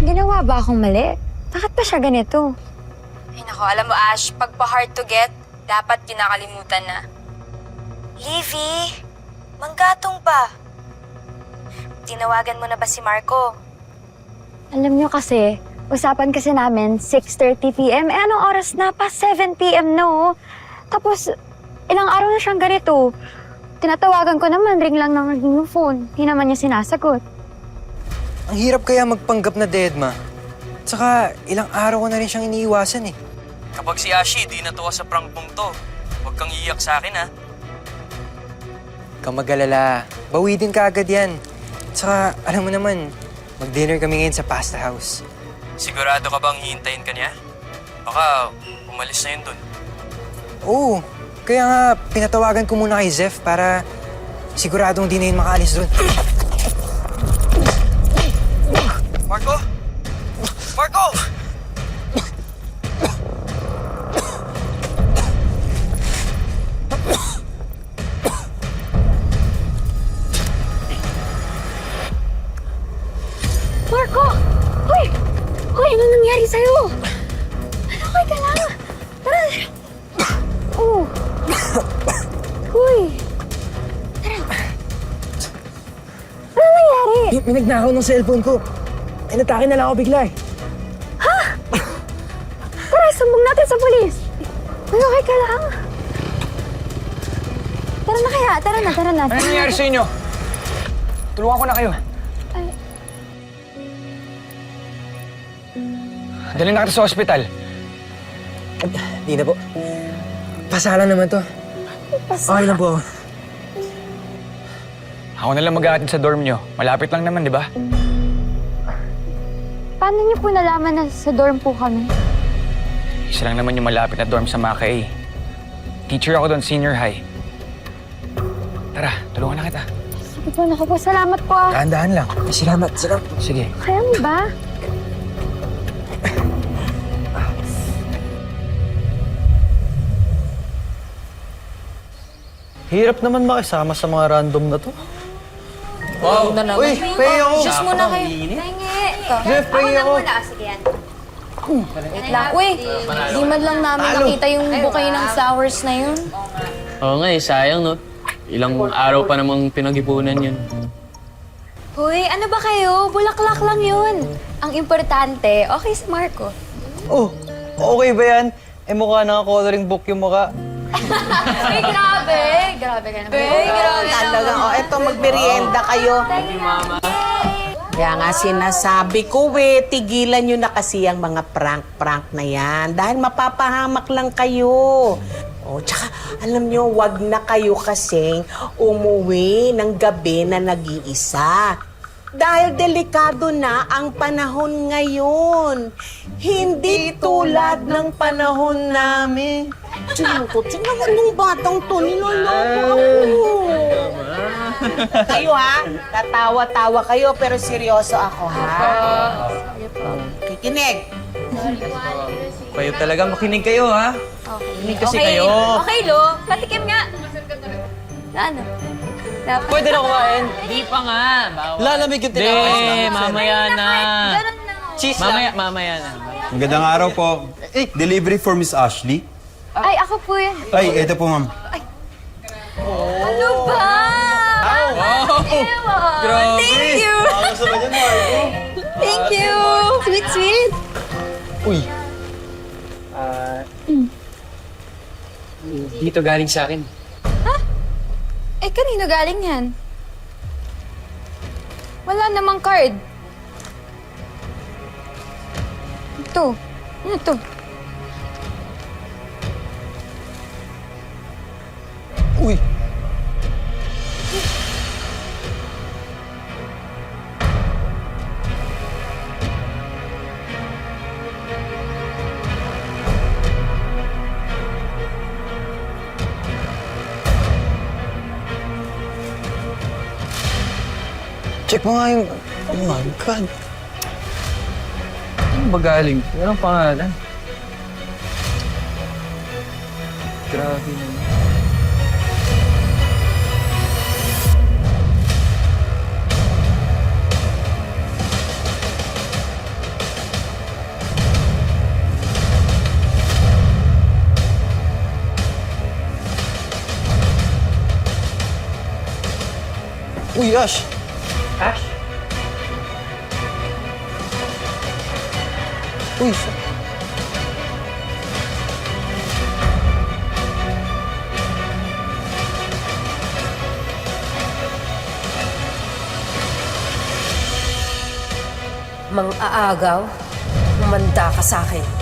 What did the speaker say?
Ginawa ba akong mali? Bakit pa siya ganito? Ay nako, alam mo Ash, pag pa-hard to get, dapat kinakalimutan na. Livy, manggatong pa. Tinawagan mo na ba si Marco? Alam niyo kasi, usapan kasi namin 6:30 p.m. Eh anong oras na? Pa 7 p.m. no? Tapos, ilang araw na siyang ganito. Tinatawagan ko naman, ring lang ng yung phone. Hindi naman niya sinasagot. Ang hirap kaya magpanggap na dead, ma. Tsaka, ilang araw ko na rin siyang iniiwasan eh. Kapag si Ashi di natuwa sa prank mong to, huwag kang iiyak sa akin, ha? Kang mag-alala. Bawi din ka agad yan. Tsaka, alam mo naman, mag-dinner kami ngayon sa pasta house. Sigurado ka bang hihintayin ka niya? Baka umalis na yun dun. Oo. Kaya nga, pinatawagan ko muna kay Zeph para siguradong di na yun makaalis dun. Marco! Marco! Marco! Hoy! Hoy, ano nangyari sa'yo? Ano, okay ka lang? Tara! Oh! Hoy! Tara! Ano nangyari? May nagnakaw ng cellphone ko. Inatake na lang ako bigla eh. Tara, sumbong natin sa polis! Hoy, okay ka lang? Tara na kaya, tara na, tara na. Ano nangyari sa inyo? Tulungan ko na kayo. Ay, Dali na kita sa ospital. Di na po. Pasalan naman to. Okay lang po. Ako na lang mag-aatid sa dorm nyo. Malapit lang naman, di ba? paano niyo po nalaman na sa dorm po kami? Isa lang naman yung malapit na dorm sa Mackay. Teacher ako doon, senior high. Tara, tulungan na kita. Sige po, naku po, salamat po ah. Dahan-dahan lang. Salamat, salamat. Sige. Kaya mo ba? Hirap naman makisama sa mga random na to. Wow! Uy, pay ako! Diyos muna kayo. Pahingi. Ito. Jeff, pay ako! Sige yan. Wait lang. Uy, di man lang namin nakita yung bouquet ng flowers na yun. Oo nga eh, sayang no. Ilang araw pa namang pinag-ipunan yun. Hoy, ano ba kayo? Bulaklak lang yun. Ang importante, okay si Marco. Oh, okay ba yan? Eh mukha naka-coloring book yung mukha. Ay, grabe. Grabe ka naman. Ay, grabe Talagang, eto magmerienda kayo. Kaya nga sinasabi ko, tigilan nyo na kasi ang mga prank-prank na yan. Dahil mapapahamak lang kayo. Tsaka, alam nyo, wag na kayo kasing umuwi ng gabi na nag-iisa. Dahil delikado na ang panahon ngayon. Hindi tulad ng panahon namin. Tingnan mo nung batang to, niloloko ako. Kayo ha, tatawa-tawa kayo pero seryoso ako ha. Kikinig. Kayo talaga, makinig kayo ha. Makinig kasi kayo. Okay, Lo. Patikim nga. Ano? Pwede na kumain. Di pa nga. Bawal. Lalamig yung Di, tinapay. mamaya na. Ganun na. Cheese Mamaya na. Magandang araw po. Delivery for Miss Ashley. Ay, ako po yan. Ay, eto po ma'am. Ano ba? Grabe. Thank you. Thank you. Sweet, sweet. Uy, Dito galing sa akin. Eh, kanino galing yan? Wala namang card. Ito. Ano to? uy. Check mo nga yung... Oh my God. Ano ba galing? Anong pangalan? Grabe naman. Uy, Ash! Ash? Uy, Mang-aagaw, umanda ka sa akin.